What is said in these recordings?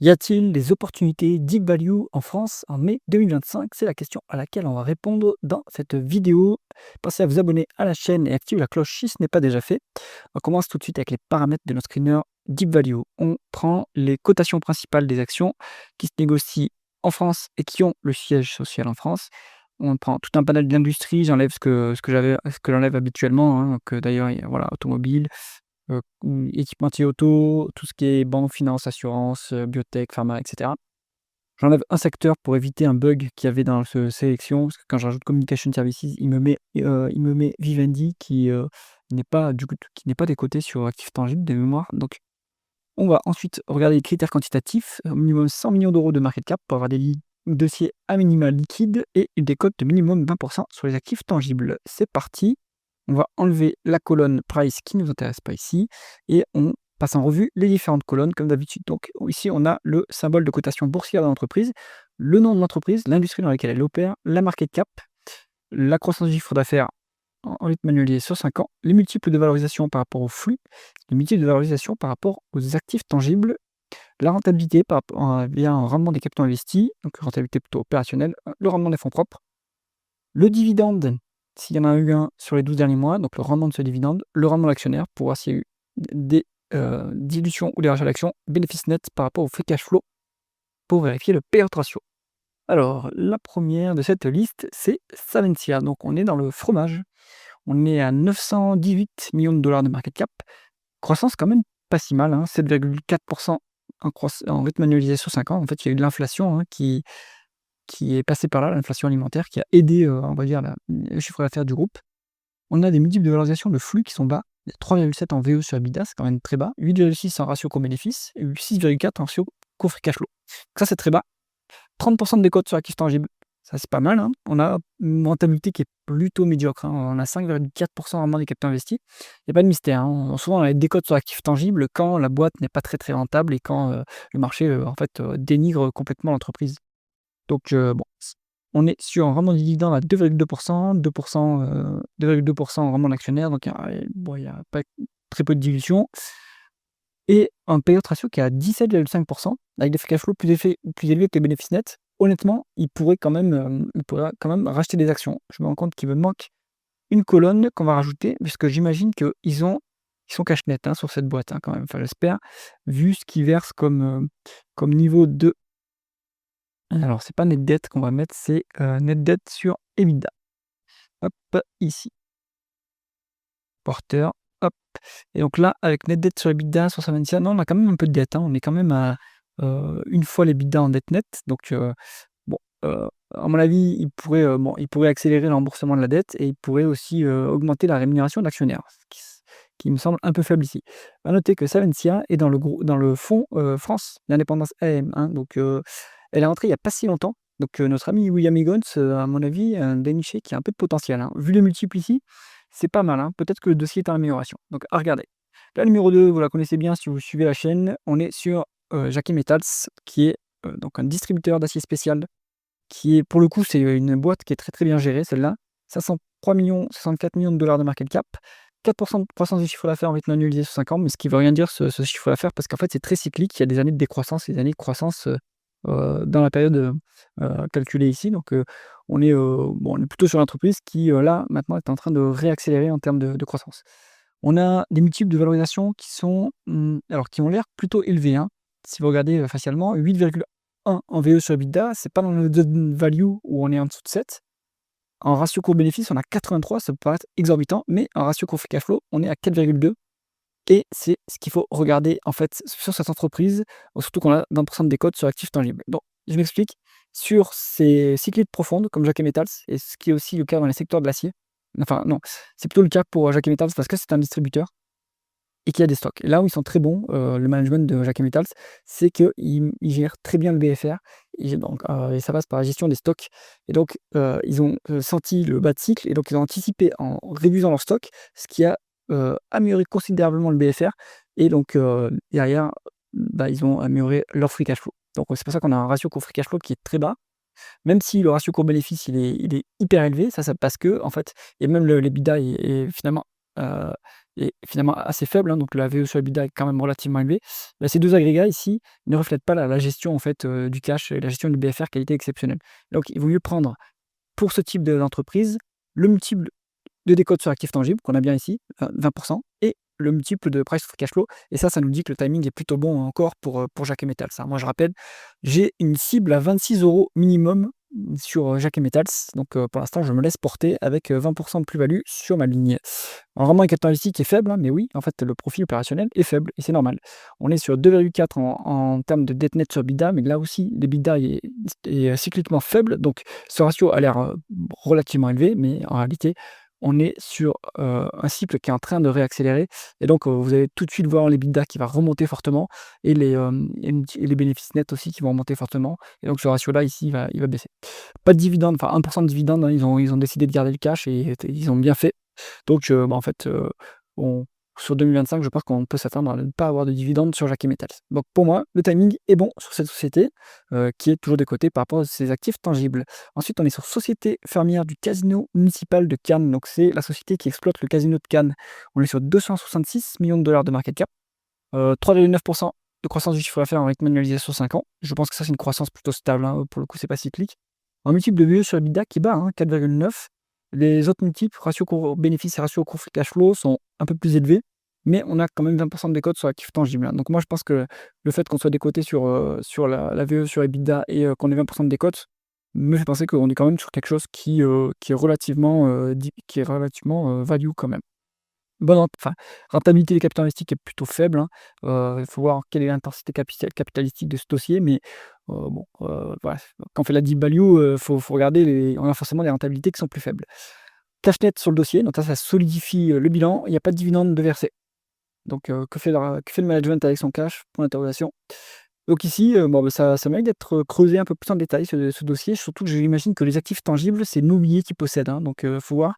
Y a-t-il des opportunités deep value en France en mai 2025? C'est la question à laquelle on va répondre dans cette vidéo. Pensez à vous abonner à la chaîne et activer la cloche si ce n'est pas déjà fait. On commence tout de suite avec les paramètres de notre screener deep value. On prend les cotations principales des actions qui se négocient en France et qui ont le siège social en France. On prend tout un panel d'industries, j'enlève ce que j'enlève habituellement, hein, donc d'ailleurs, voilà, automobile, équipementier auto, tout ce qui est banque, finance, assurance, biotech, pharma, et cetera. J'enlève un secteur pour éviter un bug qu'il y avait dans ce sélection, parce que quand je rajoute communication services, il me met Vivendi n'est pas du coup qui n'est pas décoté sur actifs tangibles de mémoire. Donc on va ensuite regarder les critères quantitatifs, au minimum 100 millions d'euros de market cap pour avoir des dossiers à minima liquides et une décote de minimum 20% sur les actifs tangibles. C'est parti. On va enlever la colonne price qui ne nous intéresse pas ici et on passe en revue les différentes colonnes comme d'habitude. Donc ici, on a le symbole de cotation boursière de l'entreprise, le nom de l'entreprise, l'industrie dans laquelle elle opère, la market cap, la croissance du chiffre d'affaires en rythme annualisé sur 5 ans, les multiples de valorisation par rapport au flux, les multiples de valorisation par rapport aux actifs tangibles, la rentabilité via un rendement des capitaux investis, donc rentabilité plutôt opérationnelle, le rendement des fonds propres, le dividende, s'il y en a eu un sur les 12 derniers mois, donc le rendement de ce dividende, le rendement de l'actionnaire pour voir s'il y a eu des dilutions ou des rachats d'actions, bénéfice net par rapport au free cash flow pour vérifier le payout ratio. Alors, la première de cette liste, c'est Savencia. Donc, on est dans le fromage. On est à 918 millions de dollars de market cap. Croissance quand même pas si mal, hein, 7,4% en rythme annualisé sur 5 ans. En fait, il y a eu de l'inflation qui est passée par là, l'inflation alimentaire, qui a aidé, on va dire, le chiffre d'affaires du groupe. On a des multiples de valorisation de flux qui sont bas. 3,7 en VE sur EBITDA, c'est quand même très bas. 8,6 en ratio coût-bénéfice et 6,4 en ratio coût-free cash flow. Donc ça, c'est très bas. 30% de décote sur actifs tangibles. Ça, c'est pas mal, hein. On a une rentabilité qui est plutôt médiocre, hein. On a 5,4% rendement des capitaux investis. Il y a pas de mystère, hein. Souvent, on a des décotes sur actifs tangibles quand la boîte n'est pas très, très rentable et quand, le marché, dénigre complètement l'entreprise. Donc, bon, on est sur un rendement du dividende à 2,2%, 2,2% en rendement d'actionnaire, donc il y a pas très peu de dilution et un payout ratio qui est à 17,5% avec des free cash flow plus élevés que les bénéfices nets. Honnêtement, il pourrait quand même racheter des actions. Je me rends compte qu'il me manque une colonne qu'on va rajouter, puisque j'imagine qu'ils sont cash net, hein, sur cette boîte, hein, quand même. Enfin, j'espère, vu ce qu'ils versent comme niveau de... Alors, c'est pas net debt qu'on va mettre, c'est net debt sur EBITDA. Hop, ici, porteur, hop. Et donc là, avec net debt sur EBITDA, sur Savencia, non, on a quand même un peu de dette, hein. On est quand même à une fois l'EBITDA en dette nette. Donc, bon, à mon avis, il pourrait accélérer le remboursement de la dette et il pourrait aussi augmenter la rémunération d'actionnaires, ce qui me semble un peu faible ici. À noter que Savencia est dans le fonds France, l'indépendance AM, hein, donc elle est rentrée il n'y a pas si longtemps. Donc notre ami William Higgins, à mon avis, a déniché qui a un peu de potentiel, hein. Vu les multiples ici, c'est pas mal, hein. Peut-être que le dossier est en amélioration. Donc à regarder. La numéro 2, vous la connaissez bien si vous suivez la chaîne. On est sur Jacquet Metals, qui est donc un distributeur d'acier spécial, qui est, pour le coup, c'est une boîte qui est très très bien gérée, celle-là. 503 millions, 64 millions de dollars de market cap, 4% de croissance du chiffre d'affaires en rythme annualisé sur 5 ans, mais ce qui veut rien dire ce chiffre d'affaires, parce qu'en fait, c'est très cyclique. Il y a des années de décroissance et des années de croissance dans la période calculée ici. Donc, on est plutôt sur l'entreprise qui, là, maintenant, est en train de réaccélérer en termes de croissance. On a des multiples de valorisation qui sont, alors qui ont l'air plutôt élevés, hein. Si vous regardez facialement, 8,1 en VE sur EBITDA, c'est pas dans le value où on est en dessous de 7. En ratio coût-bénéfice, on a 83, ça peut paraître exorbitant, mais en ratio coût-free cash flow, on est à 4,2 et c'est ce qu'il faut regarder, en fait, sur cette entreprise, surtout qu'on a 20% de décote sur actifs tangibles. Donc, je m'explique. Sur ces cycliques profondes, comme Jacquet Metals, et ce qui est aussi le cas dans les secteurs de l'acier, enfin non, c'est plutôt le cas pour Jacquet Metals parce que c'est un distributeur et qu'il y a des stocks. Et là où ils sont très bons, le management de Jacquet Metals, c'est qu'ils gèrent très bien le BFR et ça passe par la gestion des stocks. Et donc, ils ont senti le bas de cycle et donc ils ont anticipé en réduisant leur stock, ce qui a amélioré considérablement le BFR et donc derrière, bah, ils ont amélioré leur free cash flow. Donc c'est pour ça qu'on a un ratio coût-free cash flow qui est très bas, même si le ratio coût-bénéfice il est hyper élevé. Ça parce que en fait et même l'EBITDA est finalement est finalement assez faible, hein, donc la VE sur EBITDA est quand même relativement élevée. Bah, ces 2 agrégats ici ne reflètent pas la gestion en fait, du cash et la gestion du BFR qualité exceptionnelle. Donc il vaut mieux prendre pour ce type d'entreprise le multiple de décote sur actif tangible qu'on a bien ici, 20 et le multiple de price to cash flow et ça nous dit que le timing est plutôt bon encore pour Jacques Metals, hein. Moi je rappelle, j'ai une cible à 26 € minimum sur, Jacques Metals donc pour l'instant je me laisse porter avec, 20 de plus-value sur ma ligne. Alors vraiment un capitalistique est faible, hein, mais oui, en fait le profil opérationnel est faible et c'est normal. On est sur 2,4 en termes de dette nette sur EBITDA, mais là aussi l'EBITDA est cycliquement faible, donc ce ratio a l'air, relativement élevé, mais en réalité on est sur, un cycle qui est en train de réaccélérer et donc, vous allez tout de suite voir l'EBITDA qui va remonter fortement et les bénéfices nets aussi qui vont remonter fortement et donc ce ratio-là ici il va baisser. Pas de dividende, enfin 1 de dividende, hein, ils ont décidé de garder le cash et ils ont bien fait. Donc, bah, en fait, on sur 2025, je pense qu'on peut s'attendre à ne pas avoir de dividendes sur Jacques Metals. Donc pour moi, le timing est bon sur cette société, qui est toujours décotée par rapport à ses actifs tangibles. Ensuite, on est sur Société Fermière du Casino Municipal de Cannes, donc c'est la société qui exploite le casino de Cannes. On est sur 266 millions de dollars de market cap, 3,9 de croissance du chiffre d'affaires en rythme annualisé sur 5 ans. Je pense que ça, c'est une croissance plutôt stable, hein, pour le coup, c'est pas cyclique. Un multiple de VE sur EBITDA qui est bas, hein, 4,9. Les autres multiples, ratio cours bénéfice et ratio cours free cash flow sont un peu plus élevés, mais on a quand même 20 de décote sur l'actif tangible, hein. Donc moi, je pense que le fait qu'on soit décoté sur la VE sur EBITDA et qu'on ait 20 de décote me fait penser qu'on est quand même sur quelque chose qui est relativement, value quand même. Rentabilité des capitaux investis qui est plutôt faible, hein. Il faut voir quelle est l'intensité capitalistique de ce dossier, mais bon, voilà, quand on fait la deep value, faut regarder on a forcément des rentabilités qui sont plus faibles. Cash net sur le dossier, donc ça solidifie, le bilan. Il n'y a pas de dividende de versé. Donc que fait le management avec son cash? Point d'interrogation. Donc ici, bon, bah, ça mérite d'être, creusé un peu plus en détail ce dossier, surtout que j'imagine que les actifs tangibles, c'est l'immobilier qui possède, hein, donc faut voir,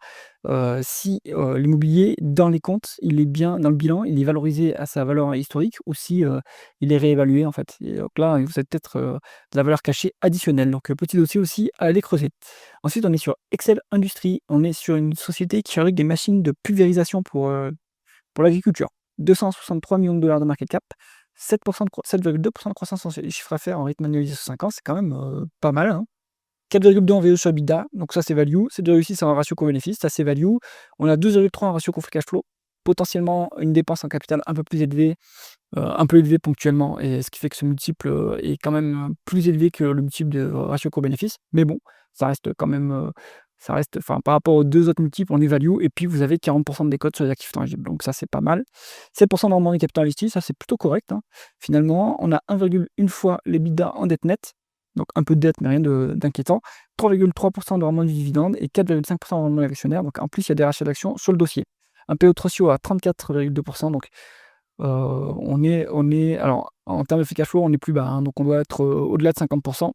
si, l'immobilier dans les comptes, il est bien dans le bilan, il est valorisé à sa valeur historique ou si, il est réévalué en fait et donc là, vous avez peut-être, de la valeur cachée additionnelle, donc petit dossier aussi à aller creuser. Ensuite, on est sur Excel Industries, on est sur une société qui fabrique des machines de pulvérisation pour l'agriculture. 263 millions de dollars de market cap, 7,2 de croissance en chiffre d'affaires en rythme annualisé sur 5 ans, c'est quand même, pas mal, hein. 4,2 en VE sur EBITDA, donc ça c'est value. 7,6 en ratio coût-bénéfice, ça c'est value. On a 2,3 en ratio coût free cash flow, potentiellement une dépense en capital un peu plus élevée, un peu élevée ponctuellement et ce qui fait que ce multiple, est quand même, plus élevé que le multiple de ratio coût-bénéfice. Mais bon, ça reste quand même, ça reste enfin par rapport aux 2 autres multiples, on est value et puis vous avez 40 de décote sur les actifs tangibles, donc ça c'est pas mal. 7 de rendement des capitaux investis, ça c'est plutôt correct, hein. Finalement, on a 1,1 fois l'EBITDA en dette nette, donc un peu de dette mais rien d'inquiétant. 3,3 de rendement du dividende et 4,5 de rendement de l'actionnaire, donc en plus il y a des rachats d'actions sur le dossier. Un payout ratio à 34,2 donc on est alors en termes de free cash flow, on est plus bas, hein, donc on doit être, au-delà de 50.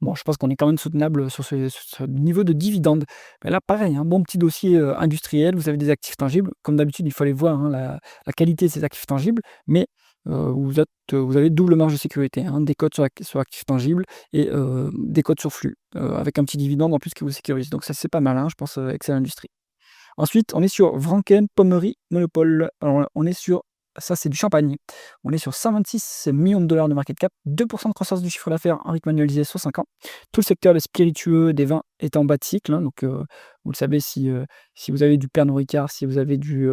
Bon, je pense qu'on est quand même soutenable sur ce niveau de dividende. Mais là, pareil, un bon petit dossier, industriel, vous avez des actifs tangibles. Comme d'habitude, il faut aller voir, hein, la qualité de ces actifs tangibles, mais vous avez double marge de sécurité, hein, des cotes sur actifs tangibles et des cotes sur flux, avec un petit dividende en plus qui vous sécurise. Donc ça, c'est pas mal, hein, je pense, Excel Industries. Ensuite, on est sur Vranken Pommery Monopole. Alors, on est sur ça, c'est du champagne. On est sur 126 millions de dollars de market cap, 2 de croissance du chiffre d'affaires en rythme annualisé sur 5 ans. Tout le secteur des spiritueux, des vins est en bas de cycle, hein, donc vous le savez si vous avez du Pernod Ricard, si vous avez du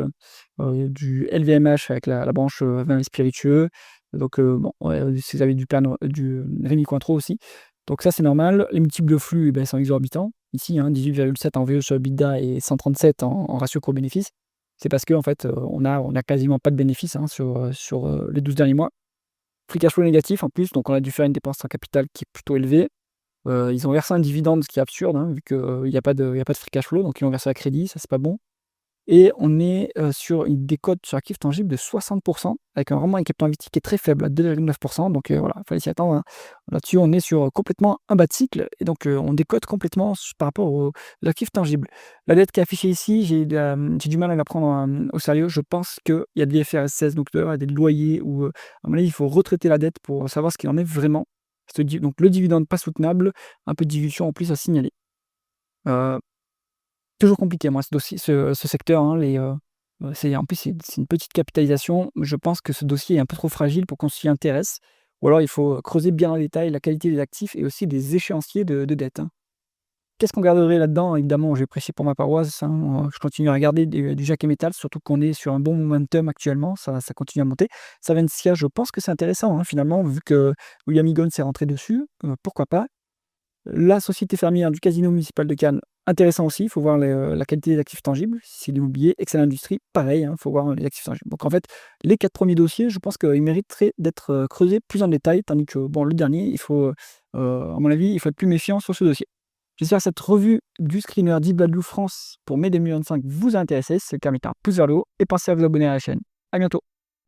LVMH avec la branche, vins et spiritueux, donc bon, ouais, si vous avez du Rémy Cointreau aussi. Donc ça, c'est normal. Les multiples de flux, eh ben, sont exorbitants. Ici, hein, 18,7 en VE sur EBITDA et 137 en ratio coût-bénéfice. C'est parce qu'en fait, on a quasiment pas de bénéfices, hein, sur les 12 derniers mois. Free cash flow négatif en plus, donc on a dû faire une dépense en capital qui est plutôt élevée. Ils ont versé un dividende, ce qui est absurde, hein, vu qu'il y a pas de free cash flow, donc ils l'ont versé à crédit, ça c'est pas bon. Et on est, sur une décote sur actifs tangibles de 60 avec un rendement avec capital investi qui est très faible à 2,9 donc voilà, il fallait s'y attendre, hein. Là-dessus, on est sur, complètement un bas de cycle et donc on décote complètement par rapport aux actifs tangibles. La dette qui est affichée ici, j'ai du mal à la prendre, au sérieux. Je pense qu'il y a de l'IFRS 16, donc il y a des loyers ou, à mon avis, il faut retraiter la dette pour savoir ce qu'il en est vraiment. Donc le dividende pas soutenable, un peu de dilution en plus à signaler. Heu Toujours compliqué moi ce dossier ce secteur, hein, En plus, c'est une petite capitalisation. Je pense que ce dossier est un peu trop fragile pour qu'on s'y intéresse. Ou alors il faut creuser bien en détail la qualité des actifs et aussi des échéanciers de dette, hein. Qu'est-ce qu'on garderait là-dedans? Évidemment, je vais prêcher pour ma paroisse, hein, je continue à regarder du Jacques Métal, surtout qu'on est sur un bon momentum actuellement, ça continue à monter. Savencia, je pense que c'est intéressant, hein, finalement, vu que William Higgins est rentré dessus, pourquoi pas? La société fermière du casino municipal de Cannes, intéressant aussi, il faut voir la qualité des actifs tangibles. Si c'est l'immobilier, Excel Industrie, pareil, il faut voir les actifs tangibles. Donc en fait, les 4 premiers dossiers, je pense qu'ils mériteraient d'être, creusés plus en détail, tandis que bon, le dernier, à mon avis, il faut être plus méfiant sur ce dossier. J'espère que cette revue du screener Deep Value France pour mai 2025 vous a intéressé. Si c'est le cas, mettez un pouce vers le haut et pensez à vous abonner à la chaîne. À bientôt.